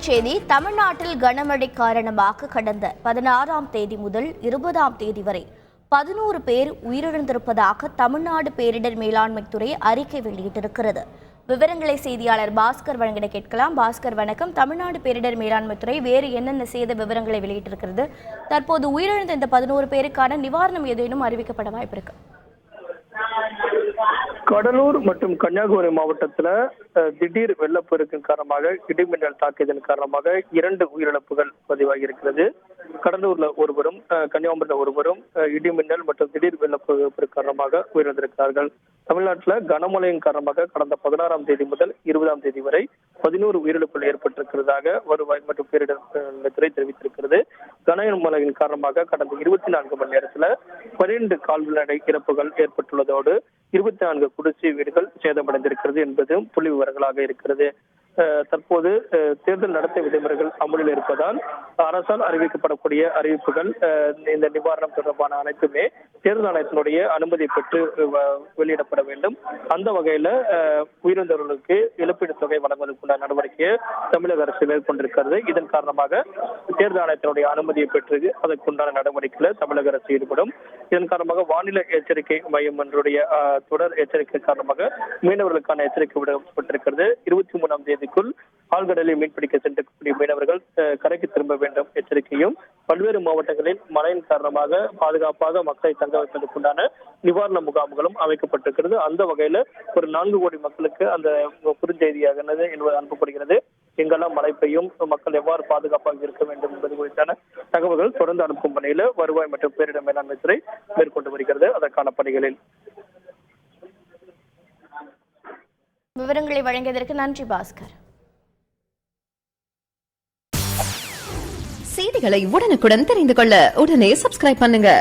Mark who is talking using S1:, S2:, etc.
S1: தலைப்புச் செய்தி. தமிழ்நாட்டில் கனமழை காரணமாக கடந்த 16ஆம் தேதி முதல் 20ஆம் தேதி வரை 11 பேர் உயிரிழந்திருப்பதாக தமிழ்நாடு பேரிடர் மேலாண்மை துறை அறிக்கை வெளியிட்டிருக்கிறது. விவரங்களை செய்தியாளர் பாஸ்கர் வழங்கிட கேட்கலாம். பாஸ்கர் வணக்கம். தமிழ்நாடு பேரிடர் மேலாண்மை துறை வேறு என்னென்ன சேத விவரங்களை வெளியிட்டிருக்கிறது? தற்போது உயிரிழந்த இந்த 11 பேருக்கான நிவாரணம் ஏதேனும் அறிவிக்கப்பட வாய்ப்பிருக்கு?
S2: கடலூர் மற்றும் கன்னியாகுமரி மாவட்டத்துல திடீர் வெள்ளப்பெருக்கின் காரணமாக இடிமின்னல் தாக்கியதன் காரணமாக 2 உயிரிழப்புகள் பதிவாகி இருக்கிறது. கடலூர்ல ஒருவரும் கன்னியாகுமரியில ஒருவரும் இடிமின்னல் மற்றும் திடீர் வெள்ளப்பெருக்கு காரணமாக உயிரிழந்திருக்கிறார்கள். தமிழ்நாட்டில் கனமழையின் காரணமாக கடந்த 16ஆம் தேதி முதல் 20ஆம் தேதி வரை 11 உயிரிழப்புகள் ஏற்பட்டிருக்கிறதாக வருவாய் மற்றும் பேரிடர் துறை தெரிவித்திருக்கிறது. கனமழையின் காரணமாக கடந்த 24 மணி நேரத்தில் 12 கால்நடை இறப்புகள் ஏற்பட்டுள்ளதோடு 24 குடிசை வீடுகள் சேதமடைந்திருக்கிறது என்பதும் புள்ளி விவரங்களாக இருக்கிறது. தற்போது தேர்தல் நடத்தை விதிமுறைகள் அமலில் இருப்பதால் அரசால் அறிவிக்கப்படக்கூடிய அறிவிப்புகள் இந்த நிவாரணம் தொடர்பான அனைத்துமே தேர்தல் ஆணையத்தினுடைய அனுமதி பெற்று வெளியிடப்பட வேண்டும். அந்த வகையில உயிரிழந்தவர்களுக்கு இழப்பீடு தொகை வழங்குவதற்குள்ள நடவடிக்கையை தமிழக அரசு மேற்கொண்டிருக்கிறது. இதன் காரணமாக தேர்தல் ஆணையத்தினுடைய அனுமதியை பெற்று அதற்குண்டான நடவடிக்கையில தமிழக அரசு ஈடுபடும். இதன் காரணமாக வானிலை எச்சரிக்கை மையம் ஒன்றுடைய தொடர் எச்சரிக்கை காரணமாக மீனவர்களுக்கான எச்சரிக்கை விடப்பட்டிருக்கிறது. 23ஆம் தேதிக்குள் ஆழ்கடலில் மீன்பிடிக்க சென்றக்கூடிய மீனவர்கள் கரைக்கு திரும்ப வேண்டும் எச்சரிக்கையும், பல்வேறு மாவட்டங்களில் மழையின் காரணமாக பாதுகாப்பாக மக்களை தங்க வைப்பதற்குண்டான நிவாரண முகாம்களும் அமைக்கப்பட்டிருக்கிறது. அந்த வகையில ஒரு 4 கோடி மக்களுக்கு அந்த குறுஞ்செய்தியாக என்பது அனுப்பப்படுகிறது. எங்கெல்லாம் மழை பெய்யும், மக்கள் எவ்வாறு பாதுகாப்பாக இருக்க வேண்டும் என்பது குறித்தான தகவல்கள் தொடர்ந்து அனுப்பும் பணியில வருவாய் மற்றும் பேரிடர் மேலாண்மை துறை மேற்கொண்டு வருகிறது. அதற்கான பணிகளில்
S1: விவரங்களை வழங்கியதற்கு நன்றி பாஸ்கர்.
S3: செய்திகளை உடனுக்குடன் தெரிந்து கொள்ள உடனே சப்ஸ்கிரைப் பண்ணுங்க.